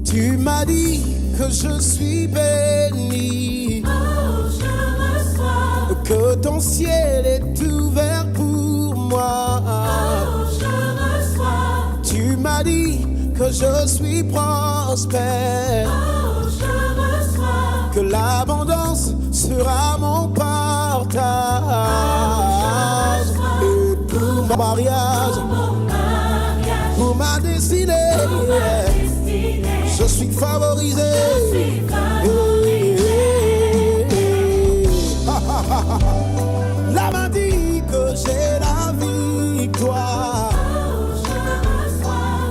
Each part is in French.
Tu m'as dit que je suis béni, oh, je reçois, que ton ciel est ouvert pour moi. oh, je reçois, Tu m'as dit que je suis prospère, oh, je reçois, que l'abondance sera mon partage. Et pour mon mariage, pour ma destinée, je suis favorisé. La main dit que j'ai la victoire,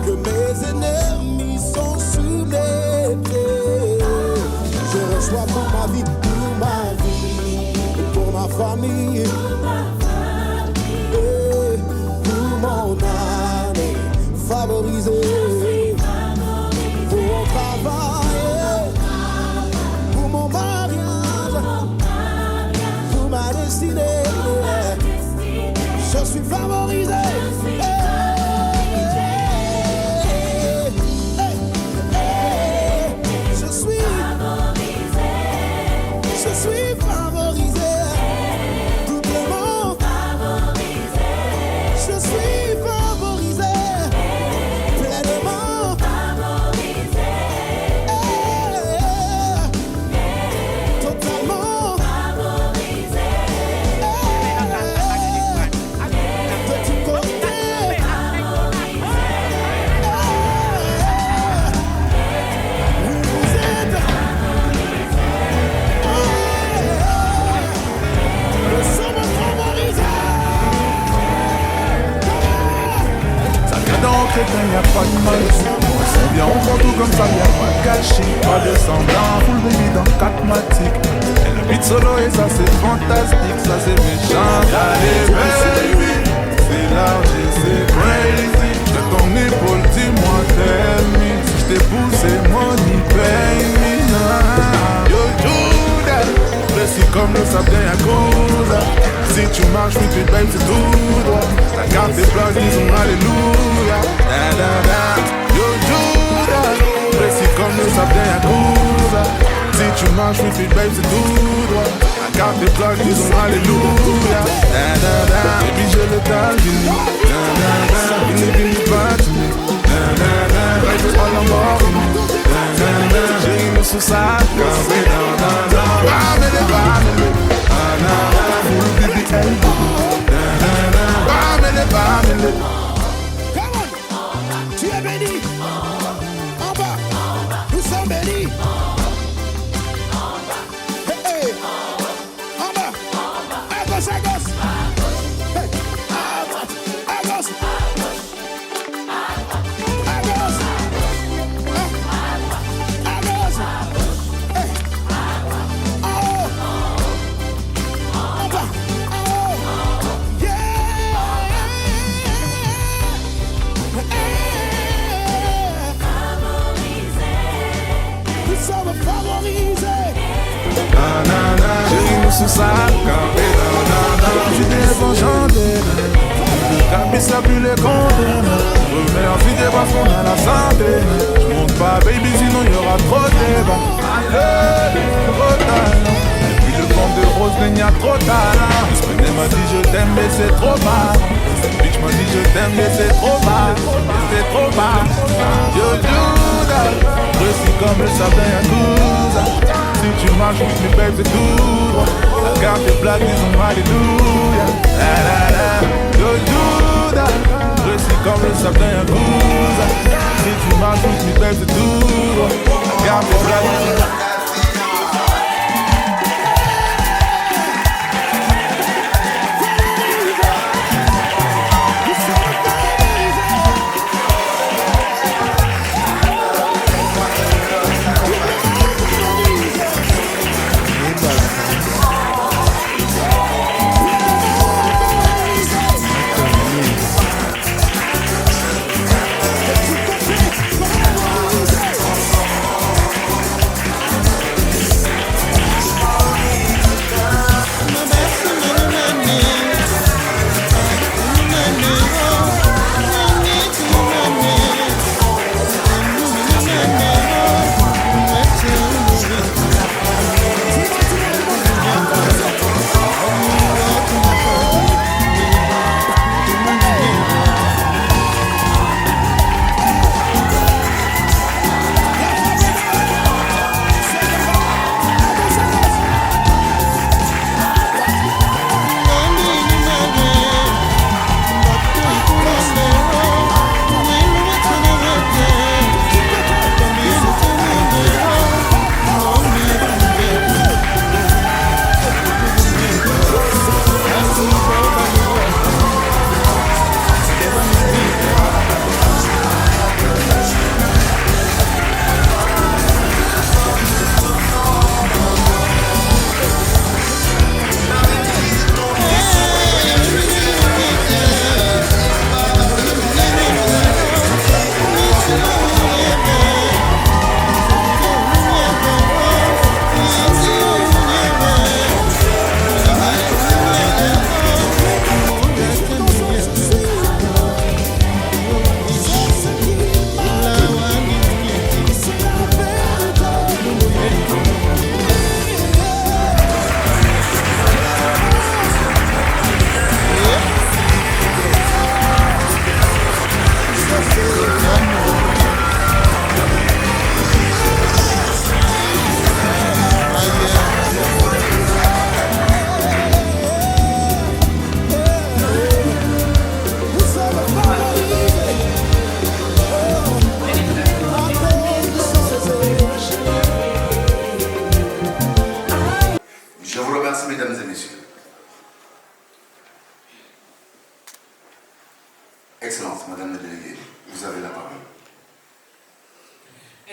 que mes ennemis sont sous mes pieds. Je reçois pour ma vie, pour ma famille, et pour mon année favorisé. Pour mon travail, pour mon mariage, pour ma destinée, je suis favorisé. Je suis favorisé, doublement favorisé. Je suis favorisé, pleinement favorisé, totalement favorisé, de tous côtés favorisé. Vous êtes il n'y a pas de mal. C'est bien, on prend tout comme ça, il n'y a pas de gâchis. Pas de semblant, full baby dans 4 matiques. Elle habite solo et ça c'est fantastique, ça c'est méchant. Allez baby, c'est large et c'est crazy. De ton épaule, dis-moi tell me. Si je t'ai poussé, money pay me now. Yo Judas, précis comme le sable d'un Yakuza. Si tu marches vite, vite, babe, c'est tout droit. La carte des plages, disons alléluia. Da da da, yo Judas, précis comme le sable d'un Yakuza. Si tu marches vite, vite, babe, c'est tout droit. La carte des plages, disons alléluia. Da da da, baby, je le taguine. Da da da, il pas de me. Da da da, baby, all I'm walking. Da da da, j'ai une sous sa campé. Da da da, bamele, bamele. Da da da, full baby elbow. Da da da, bamele, bamele. Come on, tu es béni. En bas, nous sommes bénis. Hey, hey. En bas, à gauche, à gauche. Hey. À droite, à gauche. À gauche. À gauche. Hey. En haut. En bas, en haut. Yeah. Nous sommes favorisés. J'ai une sous sa campé. J'ai des enchantés. Campis a plus les condamnés. Remets en fille parce qu'on a la santé. J'monte pas baby sinon y'aura trop de débat. Trop talent. Et puis le vent de rose il y a trop talent. Spinner m'a dit je t'aime mais c'est trop mal. Bitch m'a dit je t'aime mais c'est trop mal. C'est trop mal. Yo Judas, précis comme le sable d'un Yakuza. Si tu marches avec mes baby c'est tout droit. La carte des blagues disons alléluia. La la la. Yo Judas, précis comme le sable d'un Yakuza. Si tu marches avec mes baby c'est tout droit. La carte des blagues disons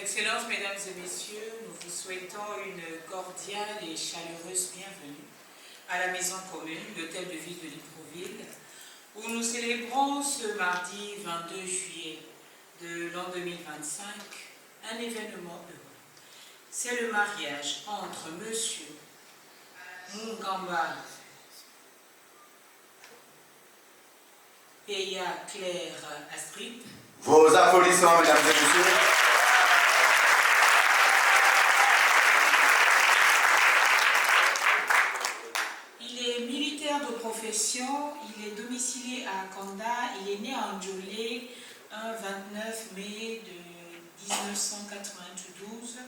Excellences, Mesdames et Messieurs, nous vous souhaitons une cordiale et chaleureuse bienvenue à la Maison commune, l'hôtel de ville de Libreville, où nous célébrons ce mardi 22 juillet de l'an 2025 un événement heureux. C'est le mariage entre Monsieur Mungamba Peya Claire Astrid. Vos applaudissements, mesdames et messieurs. Il est militaire de profession, il est domicilié à Kanda, il est né à Ndjolé un 29 mai de 1992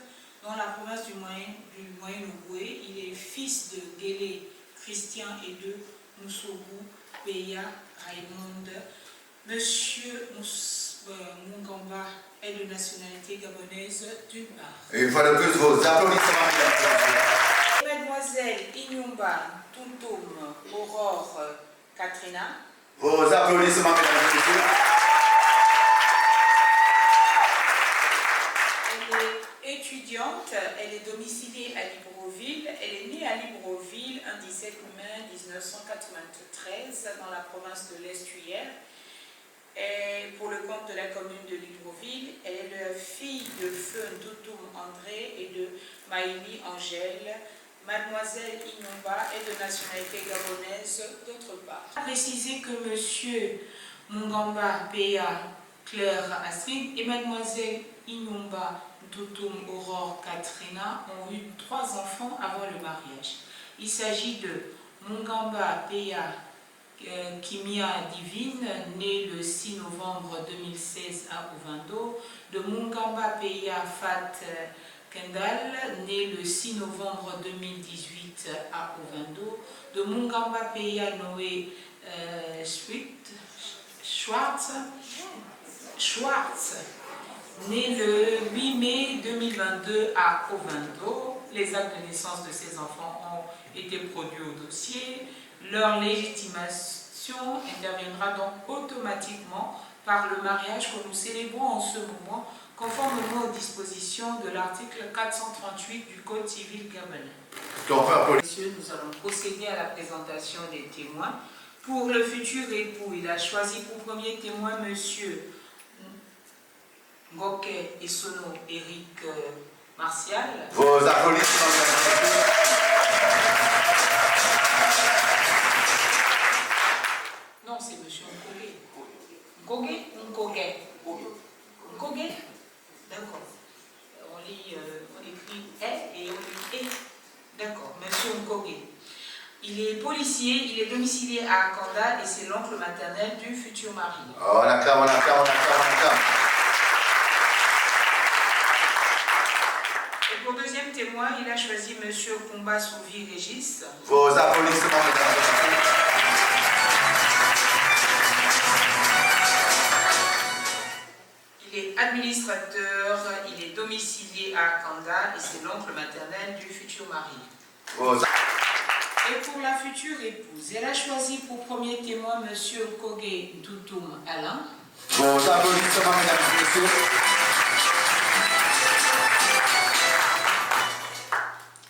dans la province du Moyen-Ogooué. Il est fils de Guélé Christian et de Moussougou Peya Raymond. Monsieur Mungamba est de nationalité gabonaise d'une part. Et une fois de plus, vos applaudissements, mesdames et messieurs. Mademoiselle Inyumba Tuntum Aurore Katrina. Vos applaudissements, mesdames et messieurs. Elle est étudiante, elle est domiciliée à Libreville. Elle est née à Libreville un 17 mai 1993 dans la province de l'Estuaire. Et pour le compte de la commune de Libreville, elle est la fille de Feu Ndoutoum André et de Maïli Angèle. Mademoiselle Inyumba est de nationalité gabonaise d'autre part. A précisé que Monsieur Mungamba Peya Claire Astrid et Mademoiselle Inyumba Ndoutoum Aurore Katrina ont eu 3 enfants avant le mariage. Il s'agit de Mungamba Peya Kimia Divine, né le 6 novembre 2016 à Ovando, de Mungamba Peya Fat Kendall, né le 6 novembre 2018 à Ovando, de Mungamba Peya Noé Schwartz, né le 8 mai 2022 à Ovando. Les actes de naissance de ces enfants ont été produits au dossier. Leur légitimation interviendra donc automatiquement par le mariage que nous célébrons en ce moment, conformément aux dispositions de l'article 438 du Code civil gabonais. Messieurs, nous allons procéder à la présentation des témoins. Pour le futur époux, il a choisi pour premier témoin Monsieur Ngoke Essono Eric Martial. Vos applaudissements, mesdames et messieurs. Non, c'est Monsieur Nkoge. Nkoge. D'accord. On écrit E et on lit E. D'accord, Monsieur Nkoge. Il est policier, il est domicilié à Kanda et c'est l'oncle maternel du futur mari. On acclame. Et pour deuxième témoin, il a choisi Monsieur Kumba Souvi Régis. Vos applaudissements, mesdames et messieurs. Il est administrateur, il est domicilié à Kanda et c'est l'oncle maternel du futur mari. Et pour la future épouse, elle a choisi pour premier témoin Monsieur Koge Doutoum Alain. Vos applaudissements, mesdames et messieurs.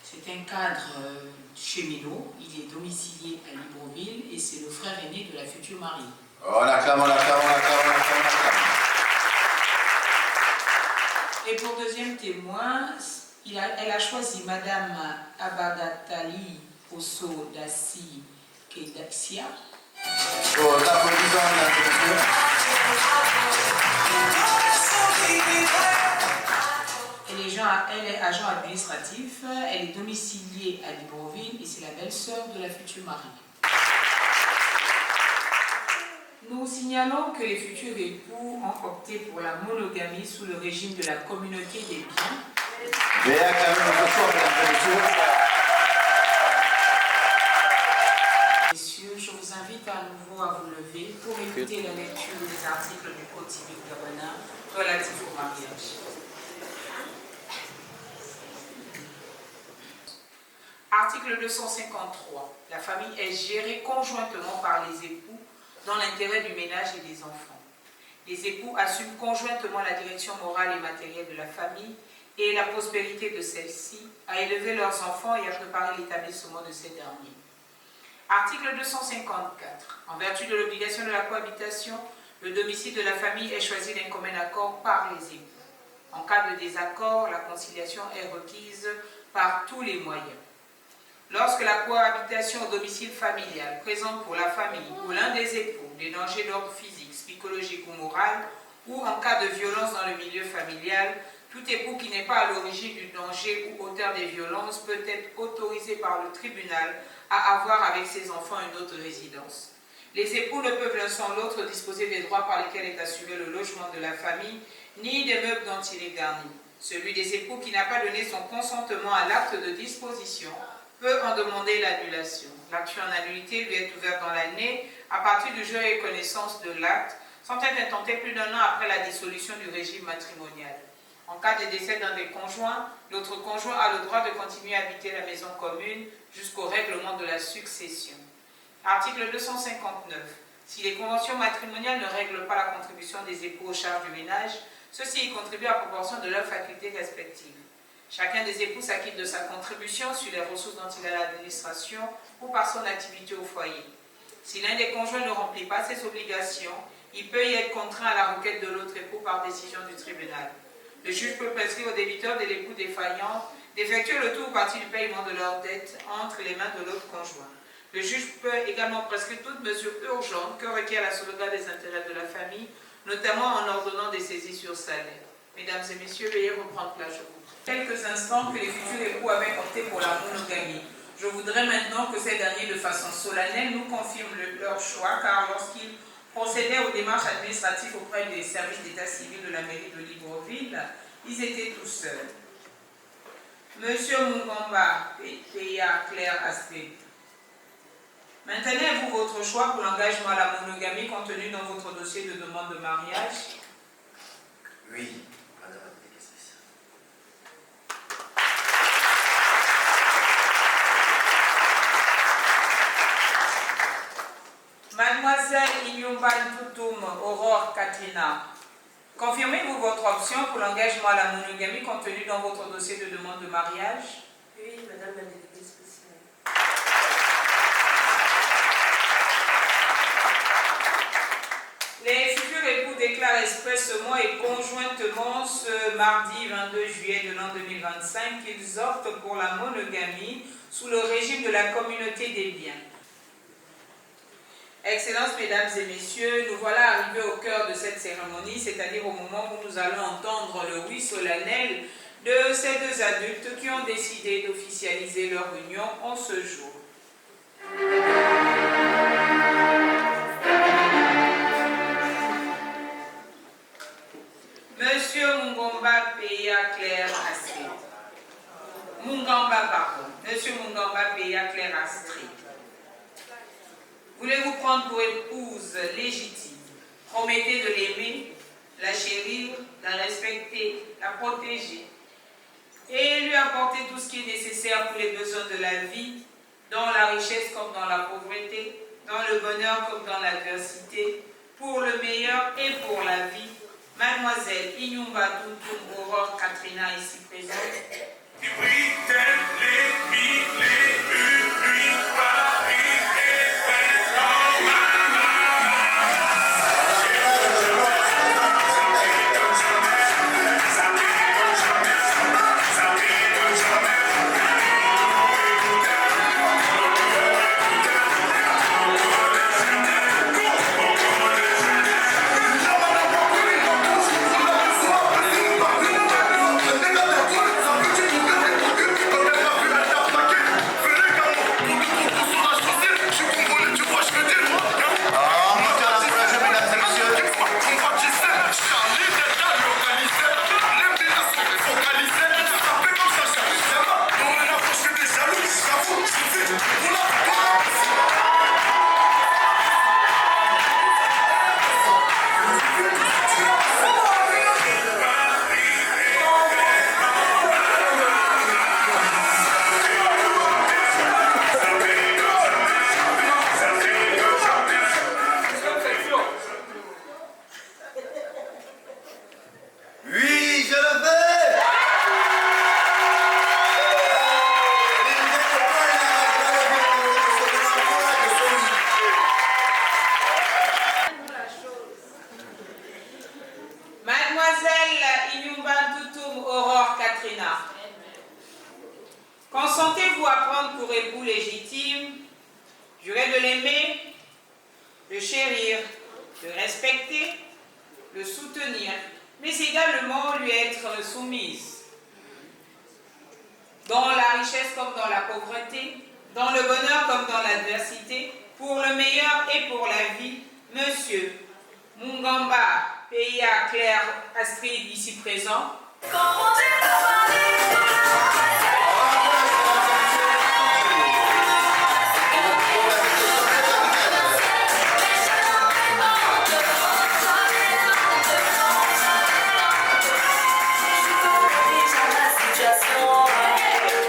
C'est un cadre cheminot, il est domicilié à Libreville et c'est le frère aîné de la future mariée. On acclame. Et pour deuxième témoin, elle a choisi Madame Abadatali Osso Dassi Kedaxia. Vos applaudissements, mesdames et messieurs. Elle est agent administratif, elle est domiciliée à Libreville et c'est la belle-sœur de la future mariée. Nous signalons que les futurs époux ont opté pour la monogamie sous le régime de la communauté des biens. Mais acclamez notre soir, mesdames et messieurs. Messieurs, je vous invite à nouveau à vous lever pour écouter la lecture des articles du Code civil gabonais relatifs au mariage. Article 253. La famille est gérée conjointement par les époux dans l'intérêt du ménage et des enfants. Les époux assument conjointement la direction morale et matérielle de la famille et la prospérité de celle-ci, à élever leurs enfants et à préparer l'établissement de ces derniers. Article 254. En vertu de l'obligation de la cohabitation, le domicile de la famille est choisi d'un commun accord par les époux. En cas de désaccord, la conciliation est requise par tous les moyens. Lorsque la cohabitation au domicile familial présente pour la famille ou l'un des époux des dangers d'ordre physique, psychologique ou moral, ou en cas de violence dans le milieu familial, tout époux qui n'est pas à l'origine du danger ou auteur des violences peut être autorisé par le tribunal à avoir avec ses enfants une autre résidence. Les époux ne peuvent l'un sans l'autre disposer des droits par lesquels est assuré le logement de la famille, ni des meubles dont il est garni. Celui des époux qui n'a pas donné son consentement à l'acte de disposition peut en demander l'annulation. L'action en annulité lui est ouverte dans l'année à partir du jour et connaissance de l'acte, sans être intenté plus d'1 an après la dissolution du régime matrimonial. En cas de décès d'un des conjoints, l'autre conjoint a le droit de continuer à habiter la maison commune jusqu'au règlement de la succession. Article 259. Si les conventions matrimoniales ne règlent pas la contribution des époux aux charges du ménage, ceux-ci y contribuent à proportion de leurs facultés respectives. Chacun des époux s'acquitte de sa contribution sur les ressources dont il a l'administration ou par son activité au foyer. Si l'un des conjoints ne remplit pas ses obligations, il peut y être contraint à la requête de l'autre époux par décision du tribunal. Le juge peut prescrire aux débiteurs de l'époux défaillant d'effectuer le tout ou partie du paiement de leurs dettes entre les mains de l'autre conjoint. Le juge peut également prescrire toute mesure urgente que requiert la sauvegarde des intérêts de la famille, notamment en ordonnant des saisies sur salaire. Mesdames et messieurs, veuillez reprendre place, je vous prie. Quelques instants que les futurs époux avaient opté pour la monogamie. Je voudrais maintenant que ces derniers, de façon solennelle, nous confirment leur choix, car lorsqu'ils procédaient aux démarches administratives auprès des services d'état civil de la mairie de Libreville, ils étaient tous seuls. Monsieur Mungamba, P.A. Claire Astrid, maintenez-vous votre choix pour l'engagement à la monogamie contenu dans votre dossier de demande de mariage? Oui, madame la déléguée spéciale. Mademoiselle Inyumban Toutoum Aurore Katrina, confirmez-vous votre option pour l'engagement à la monogamie contenu dans votre dossier de demande de mariage? Oui, madame la déléguée spéciale. Les futurs époux déclarent expressément et conjointement ce mardi 22 juillet de l'an 2025 qu'ils optent pour la monogamie sous le régime de la communauté des biens. Excellences, mesdames et messieurs, nous voilà arrivés au cœur de cette cérémonie, c'est-à-dire au moment où nous allons entendre le oui solennel de ces deux adultes qui ont décidé d'officialiser leur union en ce jour. Monsieur Mungamba P.A. Claire Astrid. Monsieur Mungamba P.A. Claire Astrid. Voulez-vous prendre pour épouse légitime? Promettez de l'aimer, la chérir, la respecter, la protéger et lui apporter tout ce qui est nécessaire pour les besoins de la vie, dans la richesse comme dans la pauvreté, dans le bonheur comme dans l'adversité, pour le meilleur et pour la vie. Mademoiselle Inyumba Toutoum Aurore Katrina, ici présente. Pensez-vous apprendre pour époux légitime, jurer de l'aimer, de chérir, de respecter, de soutenir, mais également lui être soumise. Dans la richesse comme dans la pauvreté, dans le bonheur comme dans l'adversité, pour le meilleur et pour la vie, Monsieur Mungamba Peya Claire Astrid, ici présent.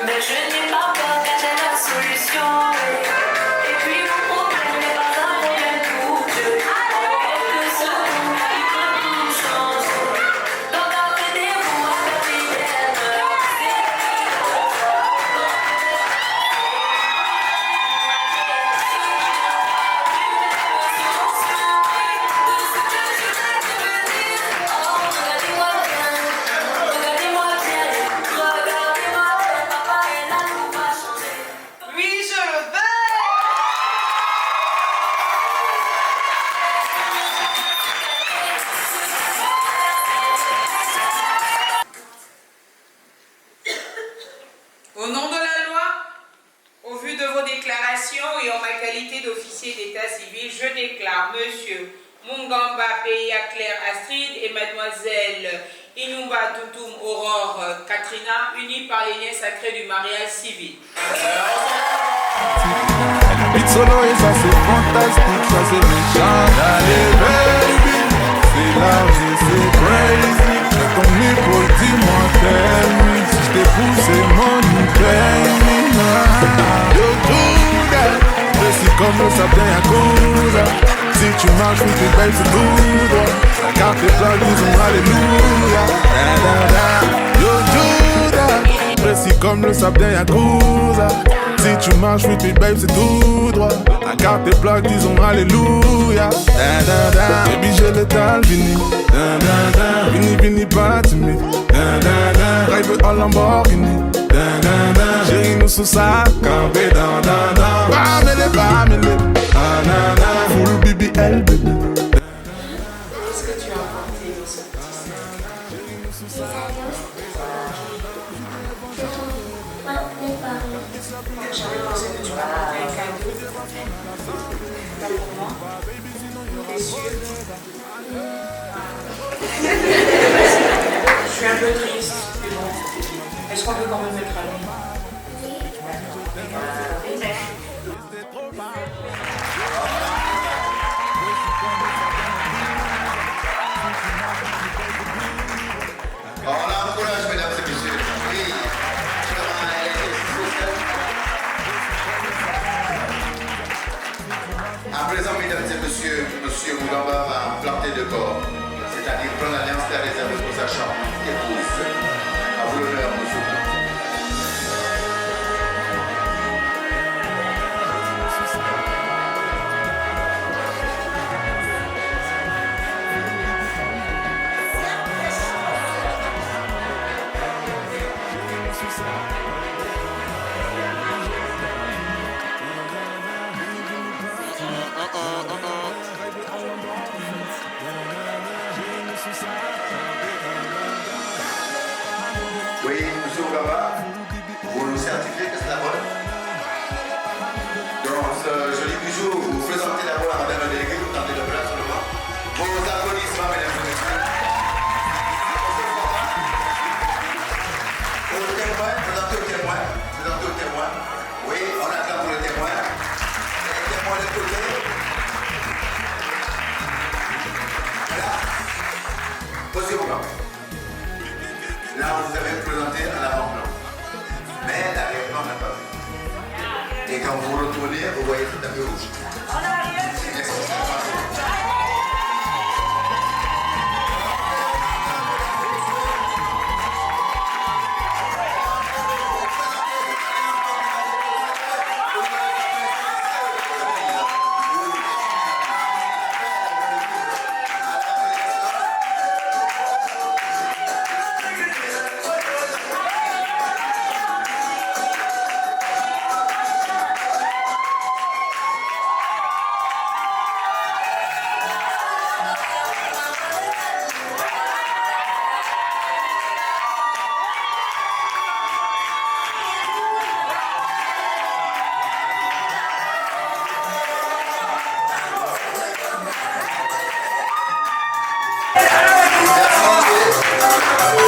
Mais je n'ai pas peur car j'ai la solution. Et puis mon problème n'est pas un problème pour Dieu. En quelques secondes, il peut tout changer. Donc apprenez-vous à la prière. Regardez-moi bien, regardez-moi bien, regardez-moi bien, papa est là, tout va changer. Oui, je le veux. Au nom de la loi, au vu de vos déclarations et en ma qualité d'officier d'état civil, je déclare Monsieur Mungamba Peya Claire Astrid et Mademoiselle Inumba Toutoum Aurore Katrina, unis par les liens sacrés du mariage civil. Elle habite solo et ça c'est fantastique, ça c'est méchant. Allez baby, c'est large et c'est crazy. J'ai ton épaule, dis-moi tell me. Si je t'ai poussé money pay me. Yo do that, précis comme le sapin Yakuza. Si tu marches with tes belles c'est tout droit. La carte est pleine, disons alléluia. Yo do that, précis comme le sapin Yakuza. Si tu marches with me, babe, c'est tout droit. La carte est plaque, disons alléluia. Baby, j'ai le tal, vini. Vini, vini, pas timide. Drive en Lamborghini. Chérie, nous sous ça, campé dans. Bamele. Full BBL, baby. Qu'est-ce que tu as apporté dans ce petit sac? J'avais pensé que tu m'apportais un cadeau. Pas pour moi. T'es sûr? Je suis un peu triste, mais bon. Est-ce qu'on peut quand même être amis? On encourage, mesdames et messieurs. Oui. À présent, mesdames et messieurs, Monsieur Mungamba va planter de corps, c'est-à-dire prendre l'alliance qui est réservée pour sa chambre, épouse. À vous l'honneur, monsieur. Oui, monsieur Mungamba, vous nous certifiez que c'est la bonne. Donc, ce joli bijou, vous présentez d'abord à madame la déléguée, vous tentez de place seulement. Vos applaudissements, mesdames et messieurs. Pour le témoin, présentez au témoin. Oui, on attend pour le témoin. Les témoins de côté. Voilà. Posez-vous là. Là, vous avez présenté à l'avant-plan. Mais l'arrière-plan n'a pas vu. Et quand vous retournez, vous voyez tout à fait rouge.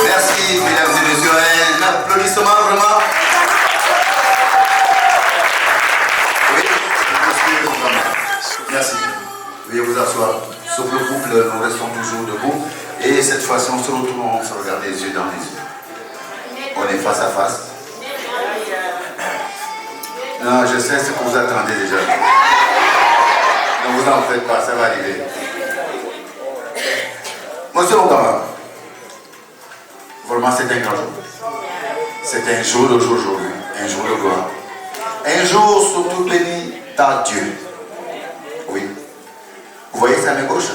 Merci, mesdames et messieurs. Un applaudissement vraiment. Oui, merci. Veuillez vous asseoir. Sauf le couple, nous restons toujours debout. Et cette fois-ci, on se retrouve, on se regarde les yeux dans les yeux. On est face à face. Non, je sais ce que vous attendez déjà. Ne vous en faites pas, ça va arriver. Monsieur Obama, vraiment c'est un grand jour. C'est un jour de jour aujourd'hui, un jour de gloire. Un jour surtout béni par Dieu. Oui. Vous voyez sa main gauche?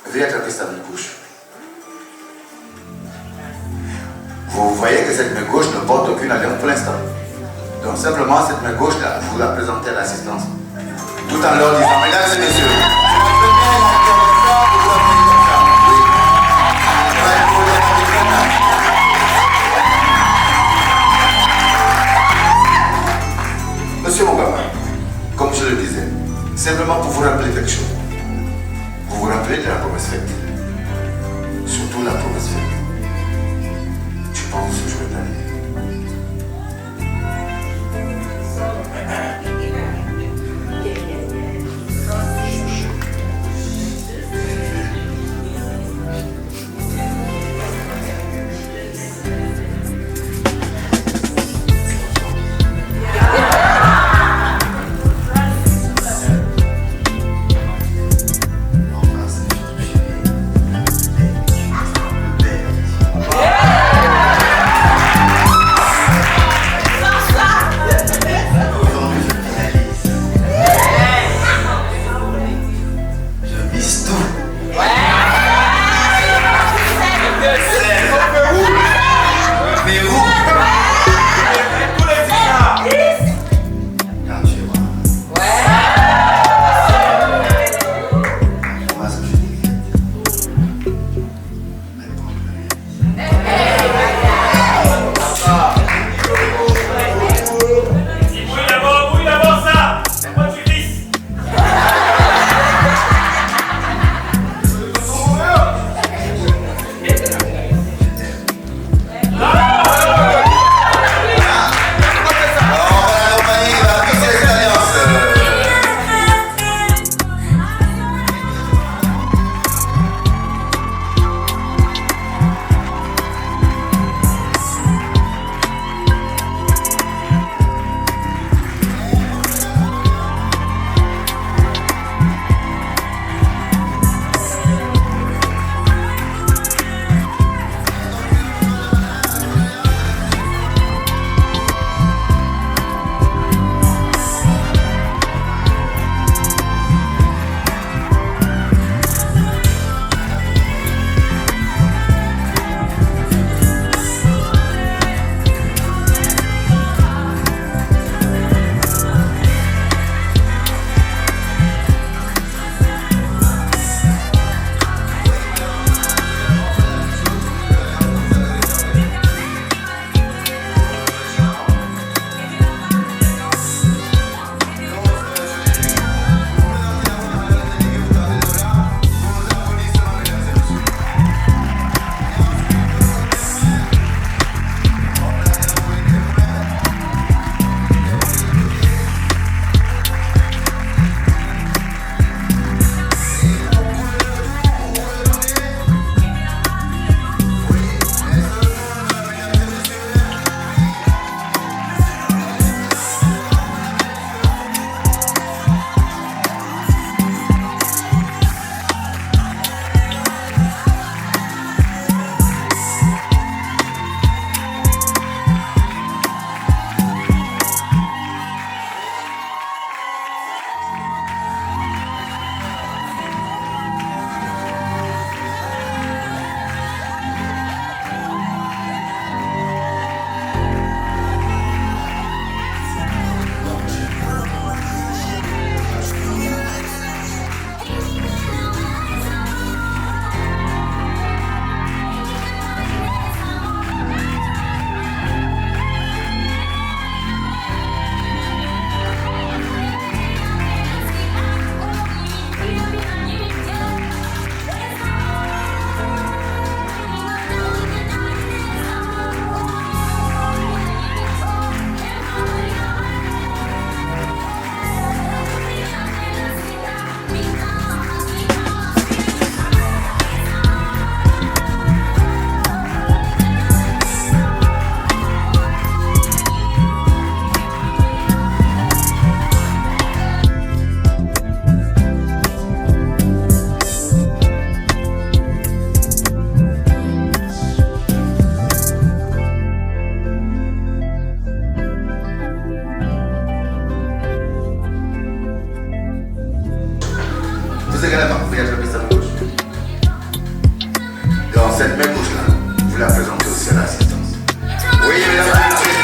Veuillez attraper sa main gauche. Vous voyez que cette main gauche ne porte aucune alliance pour l'instant. Donc simplement cette main gauche là, vous la présentez à l'assistance. Tout en leur disant, mesdames et messieurs, Monsieur Obama, comme je le disais, simplement pour vous rappeler quelque chose. Vous vous rappelez de la promesse faite. Surtout la promesse faite. Je pense que ce jour est allé. c'est l'assistance. Oui, mesdames et messieurs.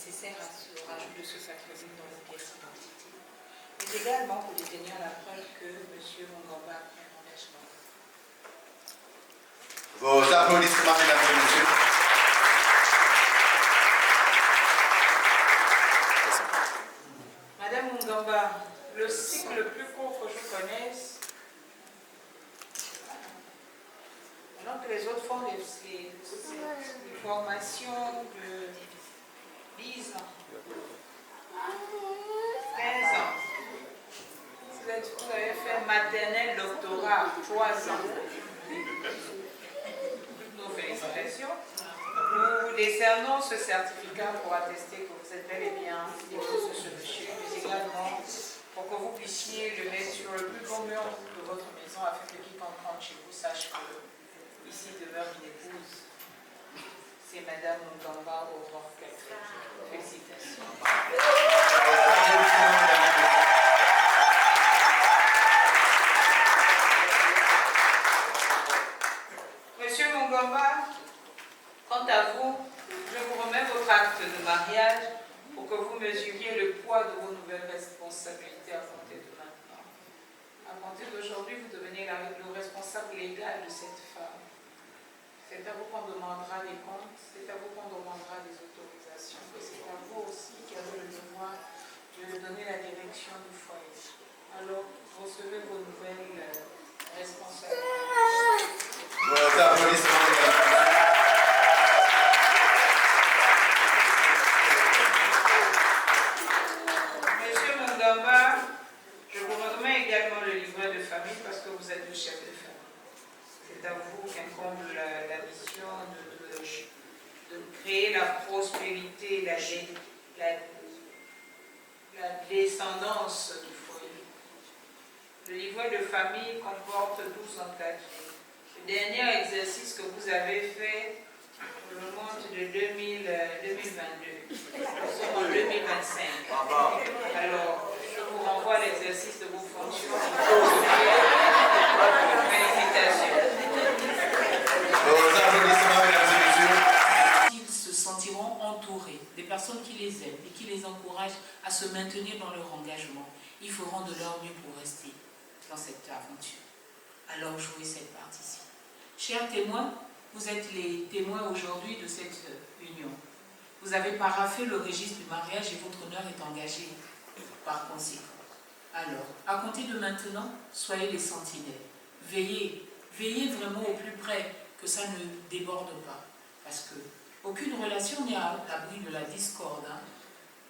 nécessaire à ce rajout de ce sacrement dans vos pièces d'identité, mais également pour détenir la preuve que M. Mungamba a pris un engagement. Vos applaudissements, mesdames et messieurs. Madame Mungamba, le cycle le plus court que je connaisse, alors que les autres font des formations de 10 ans, 15 ans. Vous avez fait maternelle, doctorat, 3 ans. Nos félicitations. Nous décernons ce certificat pour attester que vous êtes bel et bien l'épouse de ce monsieur, mais également pour que vous puissiez le mettre sur le plus beau mur de votre maison afin que quiconque rentre chez vous sache que ici demeure une épouse. C'est Madame Mungamba Aurore Catherine. Félicitations. Monsieur Mungamba, quant à vous, je vous remets votre acte de mariage pour que vous mesuriez le poids de vos nouvelles responsabilités à compter de maintenant. À compter d'aujourd'hui, vous devenez le responsable légal de cette femme. C'est à vous qu'on demandera des comptes, c'est à vous qu'on demandera des autorisations, et c'est à vous aussi qui avez le devoir de donner la direction du foyer. Alors, recevez vos nouvelles responsabilités. Vos applaudissements, mesdames et messieurs. Monsieur Mungamba, je vous remets également le livret de famille parce que vous êtes le chef de famille. de créer la prospérité, la descendance du foyer. Le livret de famille comporte 12 engagés. Le dernier exercice que vous avez fait remonte de 2022. Nous sommes en 2025. Alors, je vous renvoie à l'exercice de vos fonctions. Félicitations. Ils se sentiront entourés, des personnes qui les aiment et qui les encouragent à se maintenir dans leur engagement. Ils feront de leur mieux pour rester dans cette aventure. Alors jouez cette partie-ci. Chers témoins, vous êtes les témoins aujourd'hui de cette union. Vous avez paraphé le registre du mariage et votre honneur est engagé par conséquent. Alors, à compter de maintenant, soyez les sentinelles. Veillez vraiment au plus près que ça ne déborde pas. Parce que aucune relation n'est à l'abri de la discorde.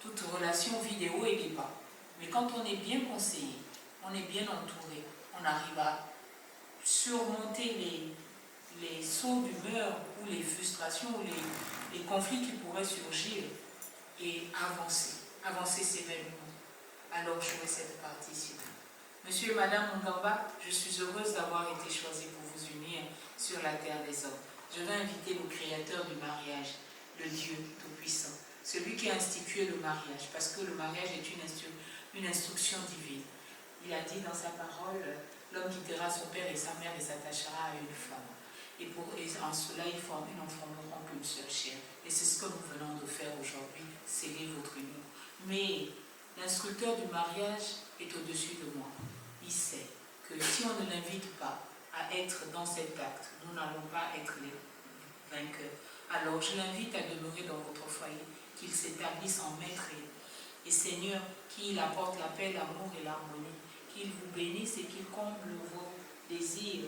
Toute relation vit des hauts et des bas. Mais quand on est bien conseillé, on est bien entouré, on arrive à surmonter les sauts d'humeur ou les frustrations ou les conflits qui pourraient surgir et avancer sévèrement. Alors jouez cette partie-ci. Monsieur et Madame Mungamba, je suis heureuse d'avoir été choisie pour vous unir sur la terre des hommes. Je vais inviter le créateur du mariage, le Dieu Tout-Puissant, celui qui a institué le mariage, parce que le mariage est une instruction divine. Il a dit dans sa parole, l'homme quittera son père et sa mère et s'attachera à une femme. Et en cela, ils n'en qu'une seule chair. Et c'est ce que nous venons de faire aujourd'hui, sceller votre union. Mais l'instructeur du mariage est au-dessus de moi. Il sait que si on ne l'invite pas à être dans cet acte, nous n'allons pas être les vainqueurs. Alors je l'invite à demeurer dans votre foyer, qu'il s'établisse en maître et Seigneur, qu'il apporte la paix, l'amour et l'harmonie, qu'il vous bénisse et qu'il comble vos désirs.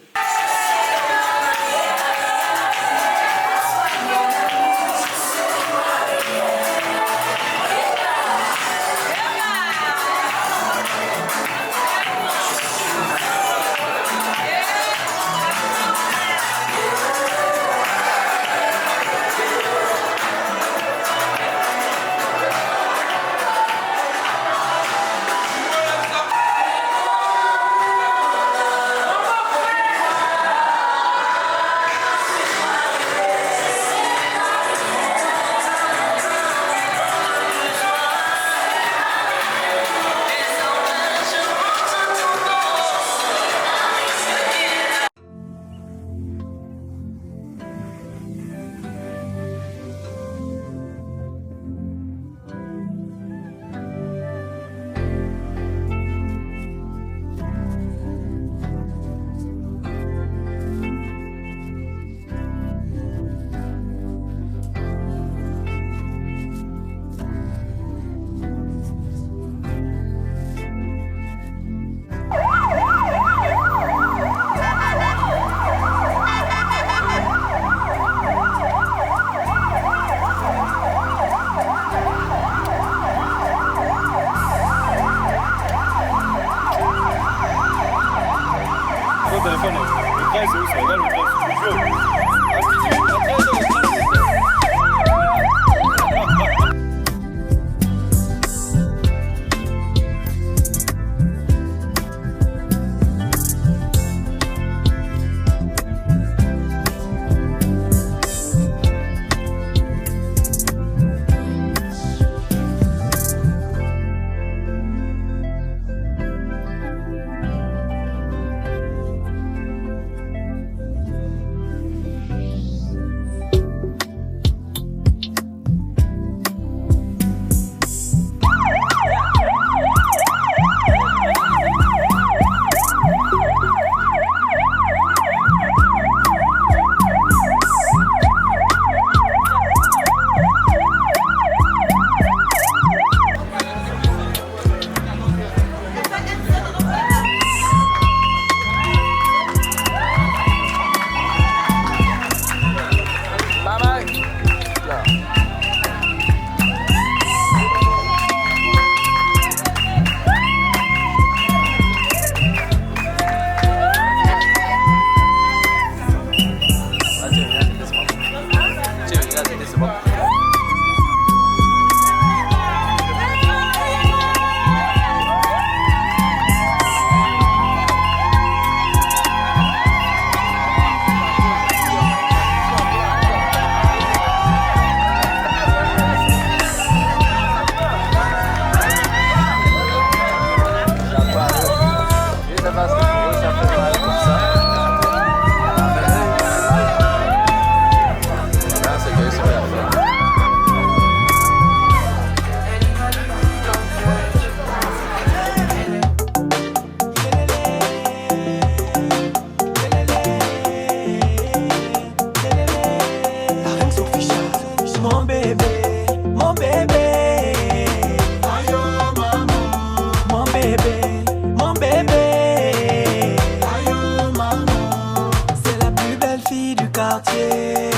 quartier.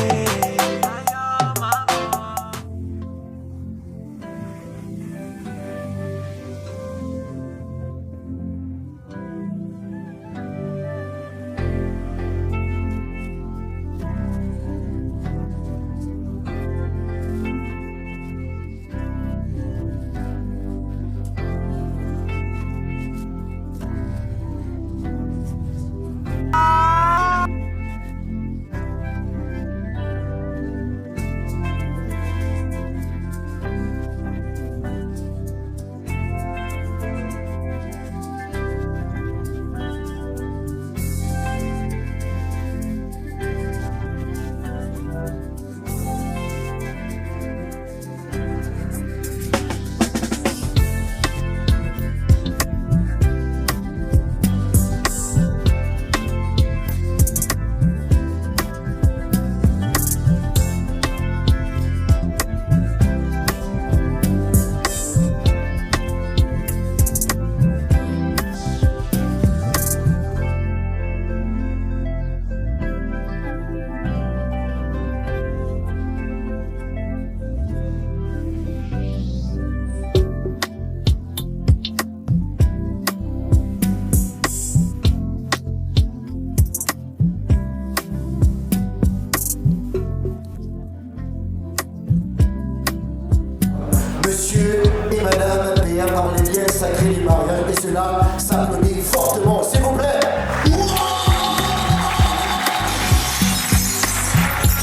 Monsieur et madame, payant par les liens sacrés du mariage, et cela s'applaudit fortement, s'il vous plaît.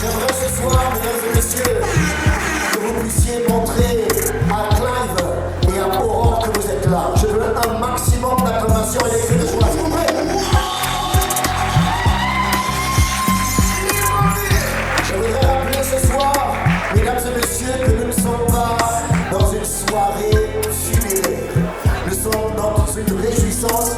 J'aimerais ce soir, mesdames et messieurs, que vous puissiez montrer à Clive et à Aurore que vous êtes là. Je veux un maximum d'acclamation et des cris de joie, s'il vous plaît. Je voudrais rappeler ce soir, mesdames et messieurs, que nous ne sommes pas dans une soirée funéraire. Nous sommes dans une réjouissance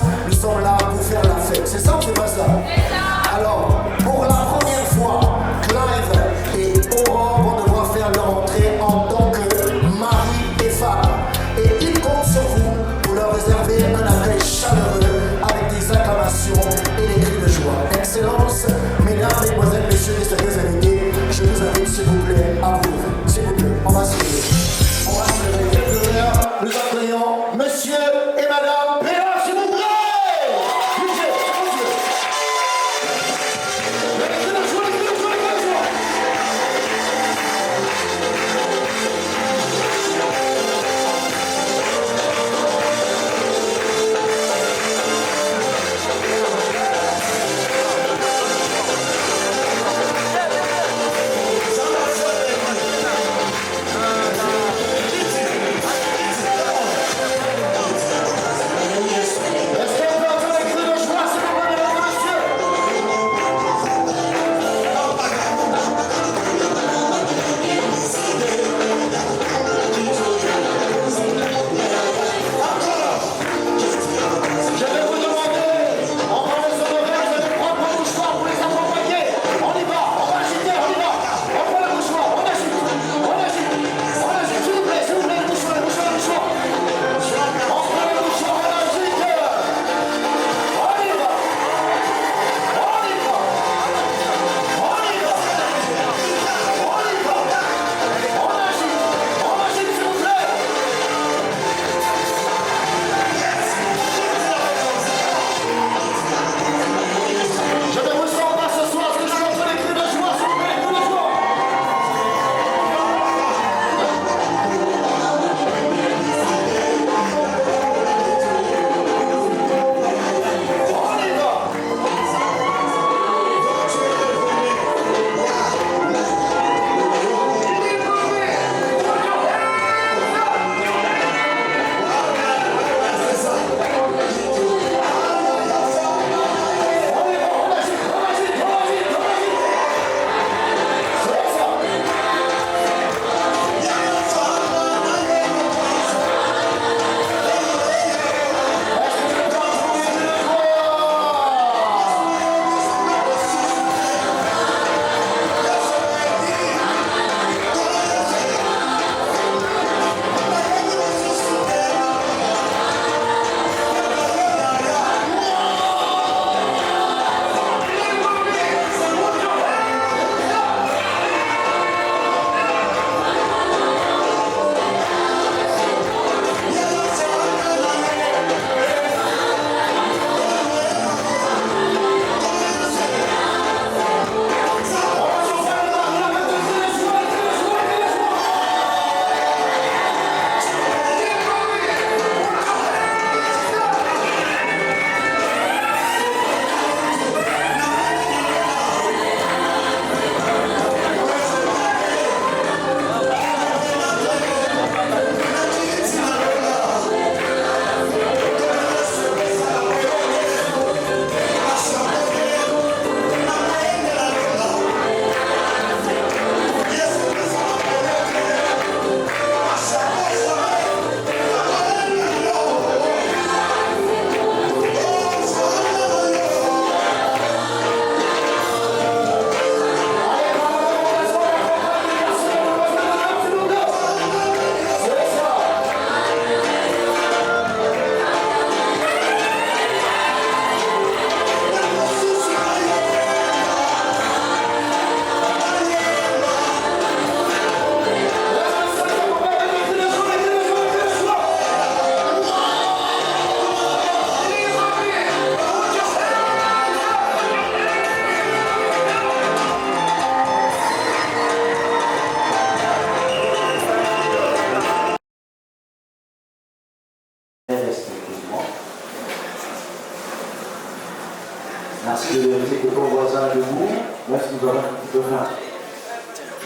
ton voisin debout, même si nous avons un petit peu faim.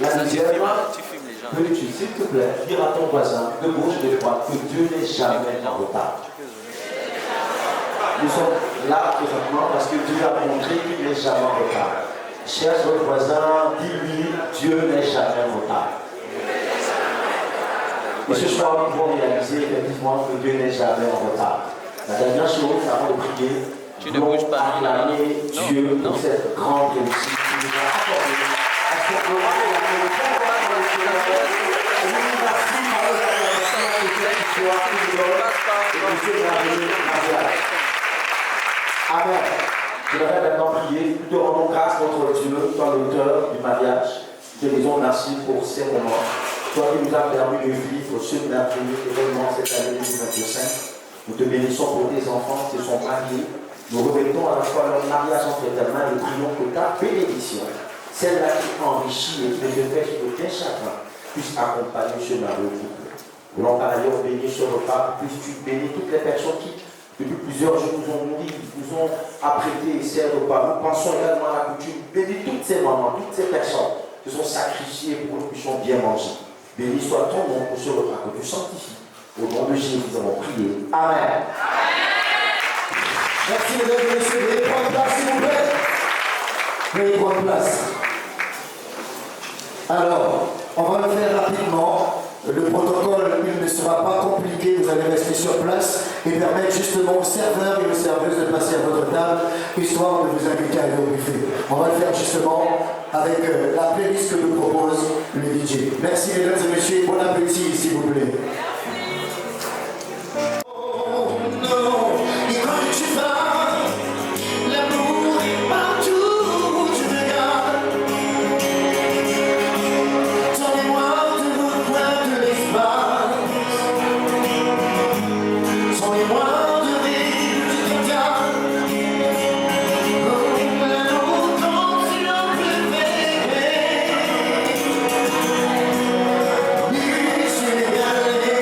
La deuxième, peux-tu, s'il te plaît, dire à ton voisin, de gauche et de droite, que Dieu n'est jamais en retard. Nous sommes là présentement parce que Dieu a montré qu'il n'est jamais en retard. Cherche votre voisin, dis-lui, Dieu n'est jamais en retard. Et ce soir, nous pouvons réaliser effectivement que Dieu n'est jamais en retard. La dernière chose, avant de prier, nous allons acclamer Dieu pour cette grande réussite qu'il nous a accordée. À ce moment, il a fait le bon travail dans le Seigneur. Et nous nous remercions par le Seigneur de cette histoire qui nous donne et de ce merveilleux mariage. Amen. Je voudrais maintenant prier. Nous te rendons grâce, notre Dieu, toi l'auteur du mariage. Te disons merci pour ces moments. Toi qui nous as permis de vivre ce merveilleux événement cette année 2025. Nous te bénissons pour tes enfants qui se sont mariés. Nous revêtons à la fois leur mariage entre tes mains et prions que ta bénédiction, celle-là qui enrichit et qui ne fait que tes chagrins, puisse accompagner ce merveilleux couple. Nous voulons par ailleurs bénir ce repas, puisses-tu bénir toutes les personnes qui, depuis plusieurs jours, nous ont nourris, nous ont apprêté ces repas. Nous pensons également à la coutume. Bénis toutes ces mamans, toutes ces personnes qui sont sacrifiées pour que nous puissions bien manger. Béni soit ton nom pour ce repas que tu sanctifies. Au nom de Jésus, nous avons prié. Amen. Merci mesdames et messieurs. Veuillez prendre place s'il vous plaît. Veuillez prendre place. Alors, on va le faire rapidement. Le protocole, il ne sera pas compliqué. Vous allez rester sur place et permettre justement aux serveurs et aux serveuses de passer à votre table, histoire de vous inviter à aller au buffet. On va le faire justement avec la playlist que nous propose le DJ. Merci mesdames et messieurs. Bon appétit s'il vous plaît. Sénégalais.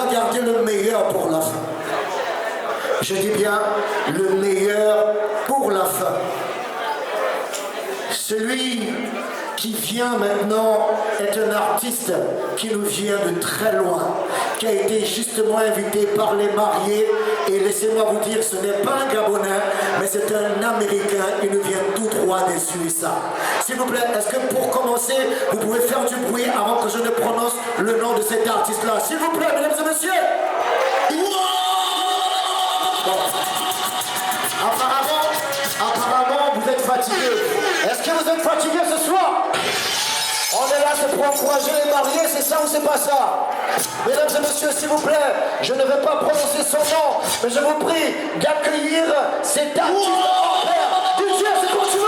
va garder le meilleur pour la fin. Je dis bien le meilleur pour la fin. Celui qui vient maintenant est un artiste qui nous vient de très loin, qui a été justement invité par les mariés. Et laissez-moi vous dire, ce n'est pas un Gabonais, mais c'est un Américain. Il nous vient tout droit des USA. S'il vous plaît, est-ce que pour commencer, vous pouvez faire du bruit avant que je ne prononce le nom de cet artiste-là? S'il vous plaît, mesdames et messieurs. Apparemment, vous êtes fatigués. Est-ce que vous êtes fatigués ce soir? On est là, c'est pour encourager les mariés, c'est ça ou c'est pas ça? Mesdames et messieurs, s'il vous plaît, je ne vais pas prononcer son nom, mais je vous prie d'accueillir cet artiste en paire. DJ, c'est quand tu veux.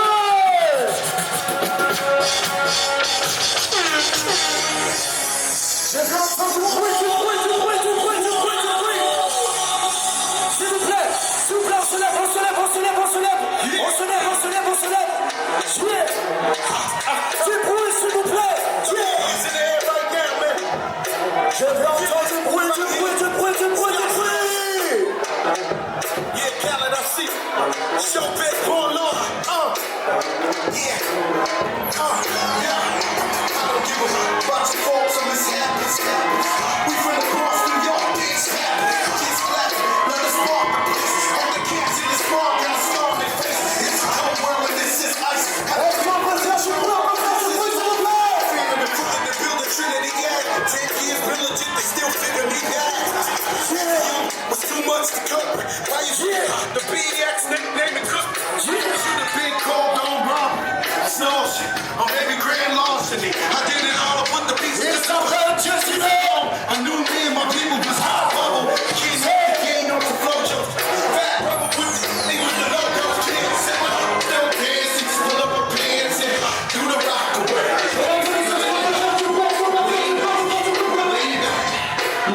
Je veux entendre du bruit. S'il vous plaît, on se lève. Du bruit, s'il vous plaît. Je veux entendre du bruit. Yeah, Khaled, I see. Show big born on. Yeah. I don't give a about your faults, I'm as happy. We from across New York, it's happening. It's clapping, let us spark the place. And the cats in the spark got a star on their face. It's a cold world and this is ice. Feeling the foot in the building, Trinity, yeah. 10 years been legit, they still figure me out. Was too much to cover. Why you the BX nickname it cook? Should have been called on robbery. Snow shit on every grand larceny. I did it all up with the pieces. It's a just I knew me and my people was hot bubble. Kids gained on the flow jokes. Fat rubber with me with the logo. Kids said, don't dance, just pull up my pants and do the rock away.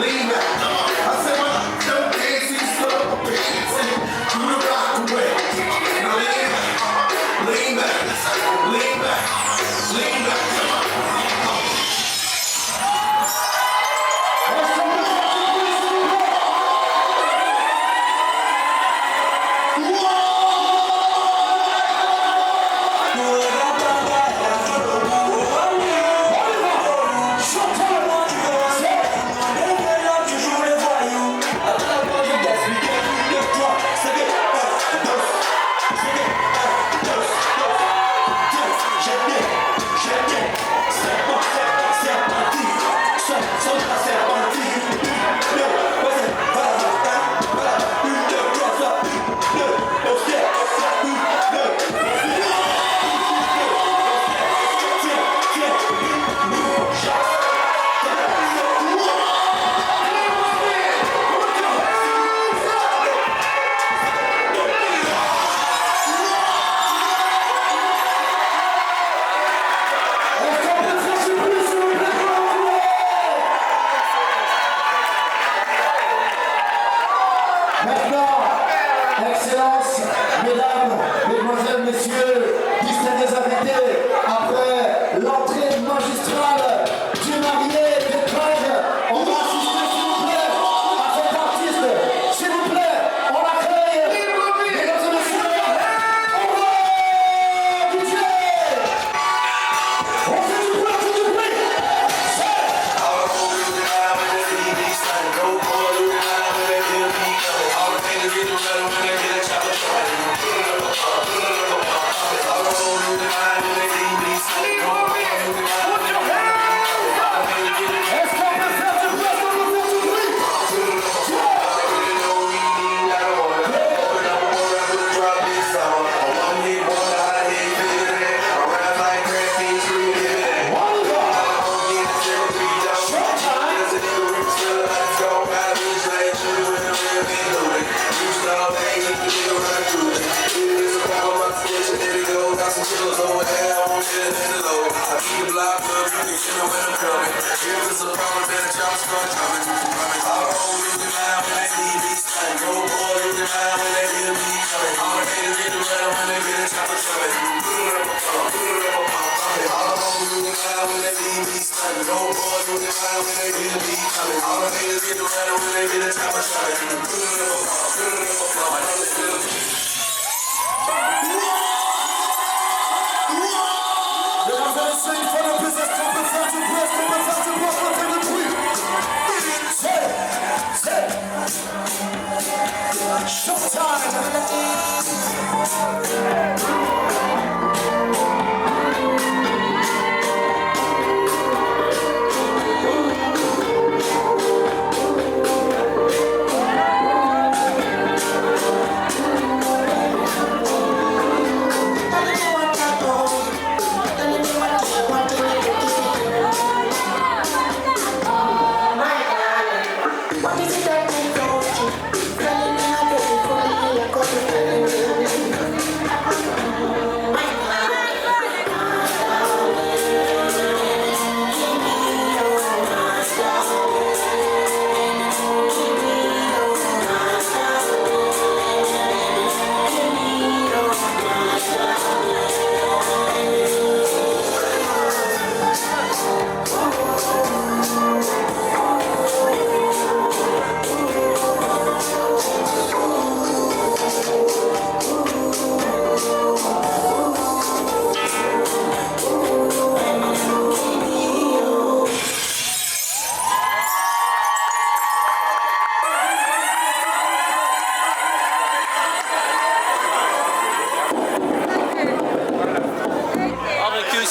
Lean back. I said, don't dance, just pull up my pants and do the rock away. Lean back. around when they see me stunning. No boys looking around when they hear me coming. All the niggas get around when they get a chopper shot.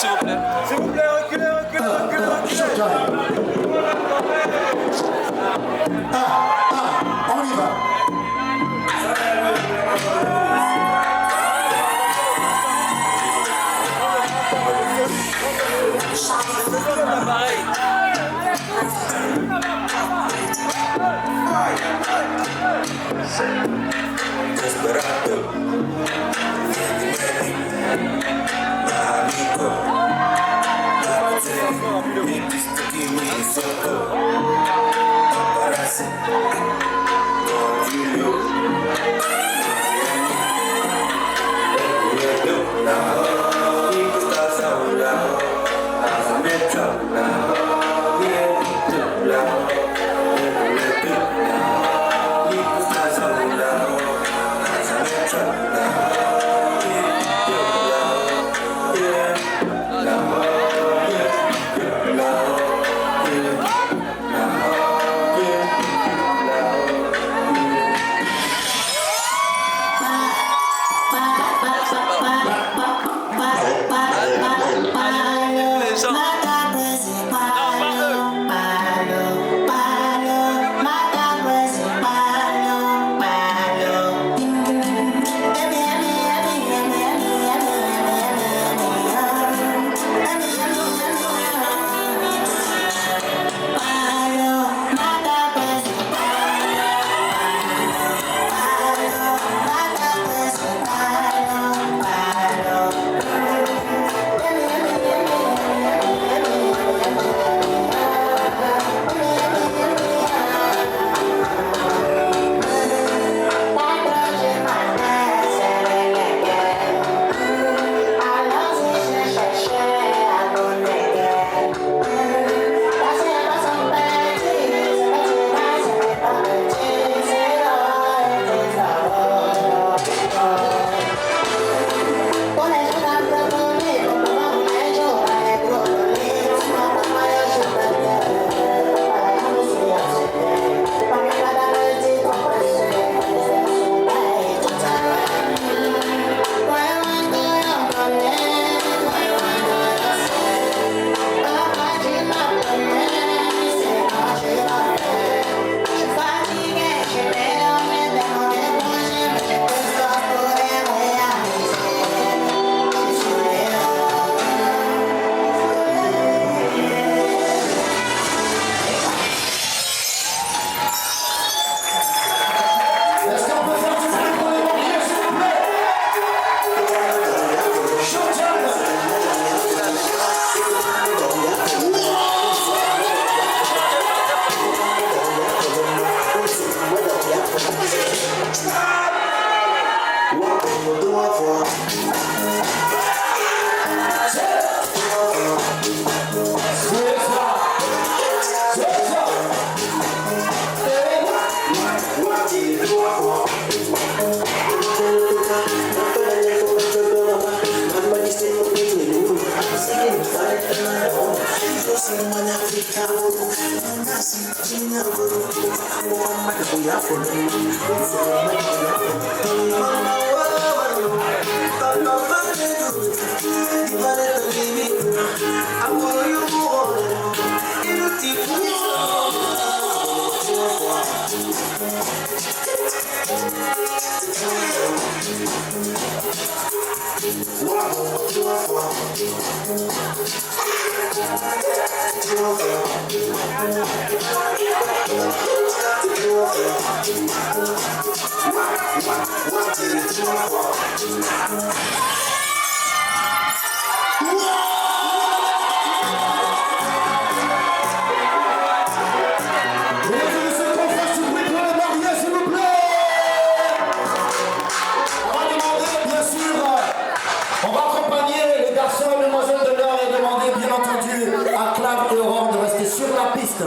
S'il vous plaît. S'il vous plaît, reculez, reculez, reculez, reculez. On y va. Desperado,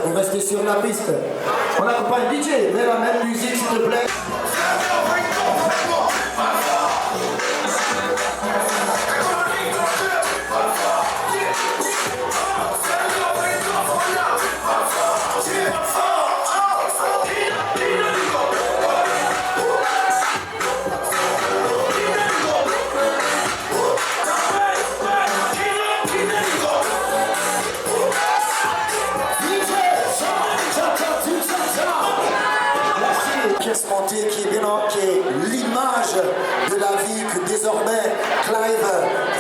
Vous restez sur la piste. On accompagne DJ, mets la même musique s'il te plaît. Montée qui est l'image de la vie que désormais Clive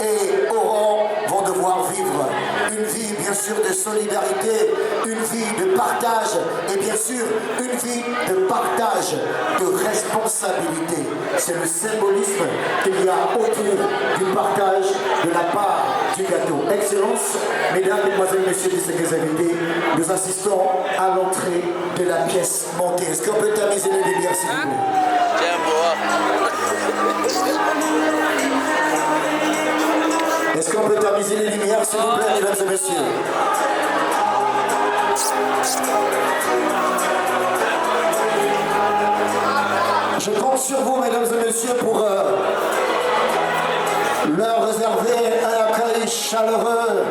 et Oran vont devoir vivre. Une vie bien sûr de solidarité, une vie de partage et bien sûr une vie de partage, de responsabilité. C'est le symbolisme qu'il y a autour du partage de la part du gâteau. Excellence, mesdames, mesdemoiselles, messieurs, distingués invités, nous assistons à l'entrée de la pièce montée. Est-ce qu'on peut tamiser les lumières s'il vous plaît? Est-ce qu'on peut tamiser les lumières s'il vous plaît, mesdames et messieurs? Je compte sur vous, mesdames et messieurs, pour leur réserver un accueil chaleureux,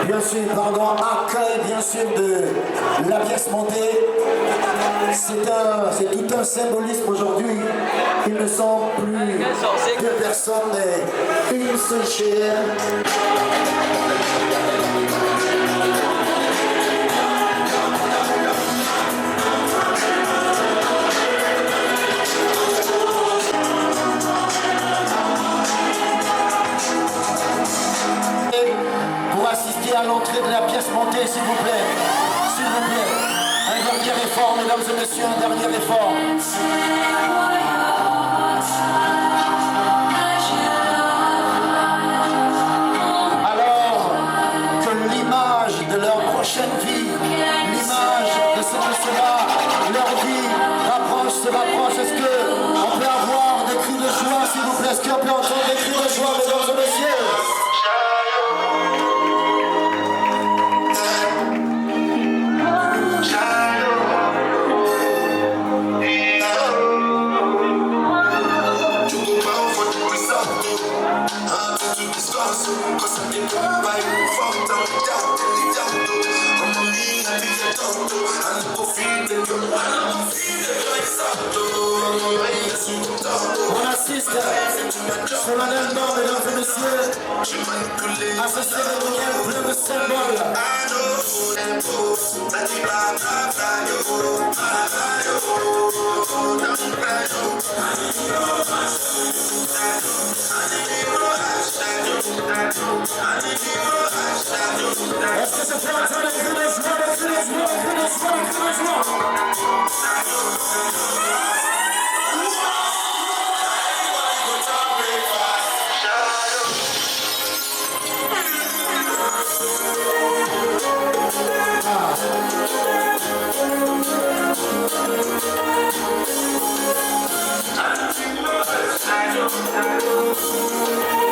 accueil bien sûr de la pièce montée. C'est tout un symbolisme aujourd'hui. Il ne sont plus deux personnes, mais une seule chair. Pour assister à l'entrée de la pièce montée, s'il vous plaît. S'il vous plaît. Un dernier effort, mesdames et messieurs, un dernier effort. Alors que l'image de leur prochaine vie, l'image de ce que sera leur vie, se rapproche. Est-ce qu'on peut avoir des cris de joie, s'il vous plaît? Est-ce qu'on peut entendre des cris de joie, mesdames et messieurs? On assiste solennellement, mesdames et messieurs, à ce cérémonial plein de symboles. Est-ce que ça peut entendre les cris de joie, les cris de joie, les cris de joie, les cris de joie? I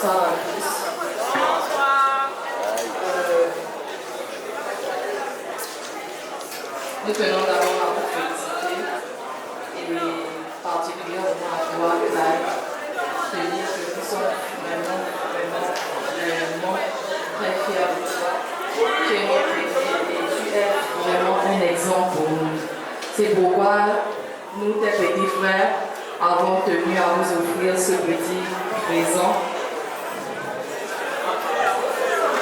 Bonsoir à tous. Nous tenons d'abord à vous féliciter et particulièrement à toi, Claire, te dire que nous sommes vraiment très fiers de toi. Tu es notre aîné et tu es vraiment un exemple pour nous. C'est pourquoi nous, tes petits frères, avons tenu à vous offrir ce petit présent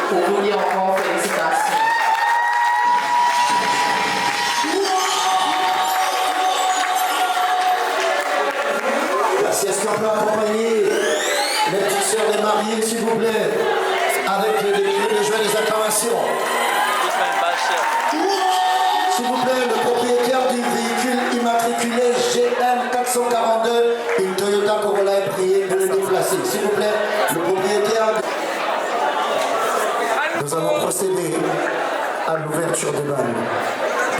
pour vous dire encore félicitations. Merci. Est-ce qu'on peut accompagner les petites sœurs des mariés, s'il vous plaît, avec les joies des acclamations? S'il vous plaît, le propriétaire du véhicule immatriculé GM 442, une Toyota Corolla est prié de le déplacer. S'il vous plaît, le propriétaire. Nous allons procéder à l'ouverture des balles.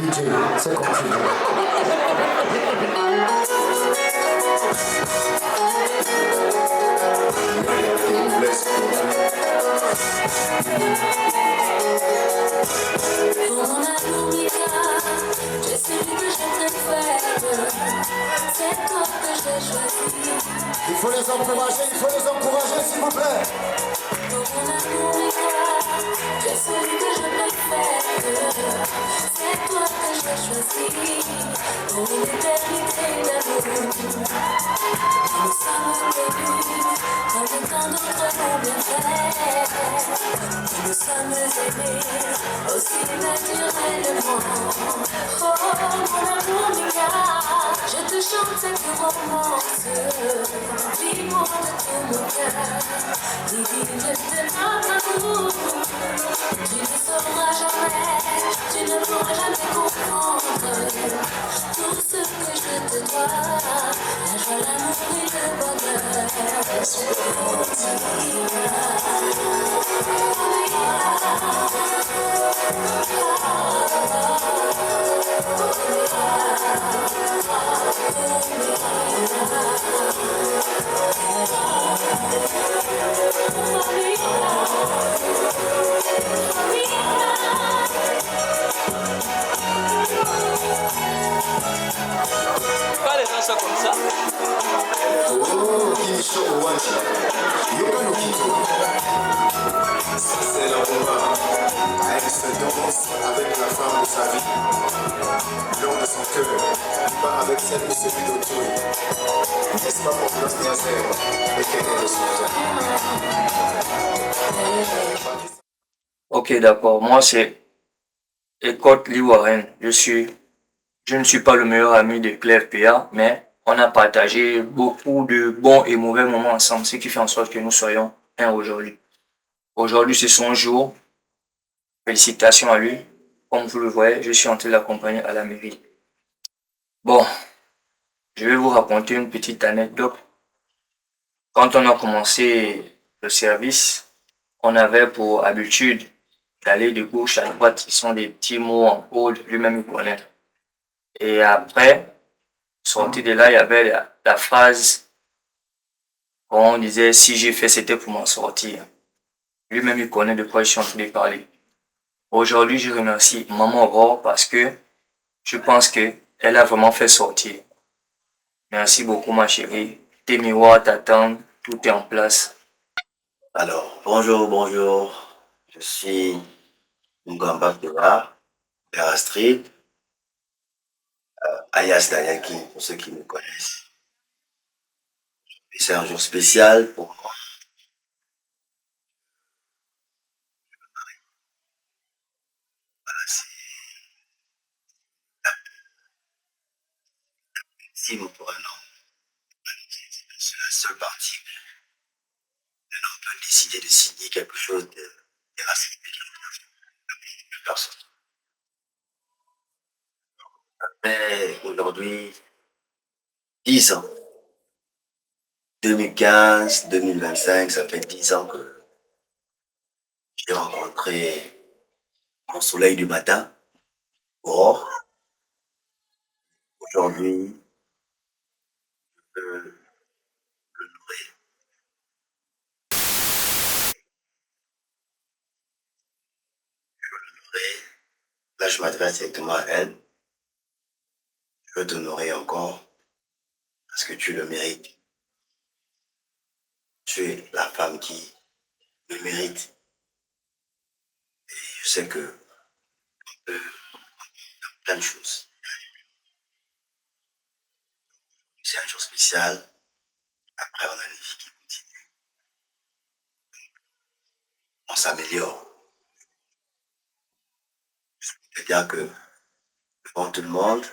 DJ, c'est continu. Pour mon amour, je sais que je préfère. C'est toi que j'ai choisi. Il faut les encourager, s'il vous plaît. Pour mon amour, je sais que je préfère. C'est toi que j'ai choisi. Pour une éternité d'amour. Nous sommes connus comme tant d'autres l'ont bien fait. Nous sommes aimés aussi naturellement. Oh mon amour Mika, je te chante cette romance. Dis-moi de tout mon cœur, divine de notre amour. Tu ne sauras jamais, tu ne pourras jamais comprendre tout ce que je te dois. La joie, l'amour et le bonheur. Pourquoi les gens sont comme ça? Oh, Kinisho Owachi, Yoga no Kito. C'est la rumba. Elle se danse avec la femme de sa vie. L'homme de son cœur, il part avec celle de celui d'autrui. N'est-ce pas pour notre sincère et quel est le soutien? Ok, d'accord. Moi, c'est Écoute Lee Warren. Je ne suis pas le meilleur ami de Claire PA, mais on a partagé beaucoup de bons et mauvais moments ensemble, ce qui fait en sorte que nous soyons un aujourd'hui. Aujourd'hui, c'est son jour. Félicitations à lui. Comme vous le voyez, je suis en train de l'accompagner à la mairie. Bon, je vais vous raconter une petite anecdote. Quand on a commencé le service, on avait pour habitude d'aller de gauche à droite. Ce sont des petits mots en code, lui-même il connaît. Et après, sorti de là, il y avait la phrase qu'on disait si j'ai fait, c'était pour m'en sortir. Lui-même il connaît de quoi je suis en train de parler. Aujourd'hui, je remercie Maman Aurore parce que je pense qu'elle a vraiment fait sortir. Merci beaucoup ma chérie. Tes miroirs t'attendent, tout est en place. Alors, bonjour. Je suis Ngamba Pera, Pera Street, alias Daniel King, pour ceux qui me connaissent. C'est un jour spécial pour moi. Voilà, c'est pour un homme. C'est la seule partie où un homme peut décider de signer quelque chose de raciste. Personne. Mais aujourd'hui, 10 ans. 2015, 2025, ça fait 10 ans que j'ai rencontré mon soleil du matin. Or, aujourd'hui, je peux le nourrir. là je m'adresse directement à elle. Je veux t'honorer encore parce que tu le mérites. Tu es la femme qui le mérite. Et je sais que on peut faire plein de choses. C'est un jour spécial. Après, on a les vies qui continuent. On s'améliore. Je peux te dire que devant tout le monde,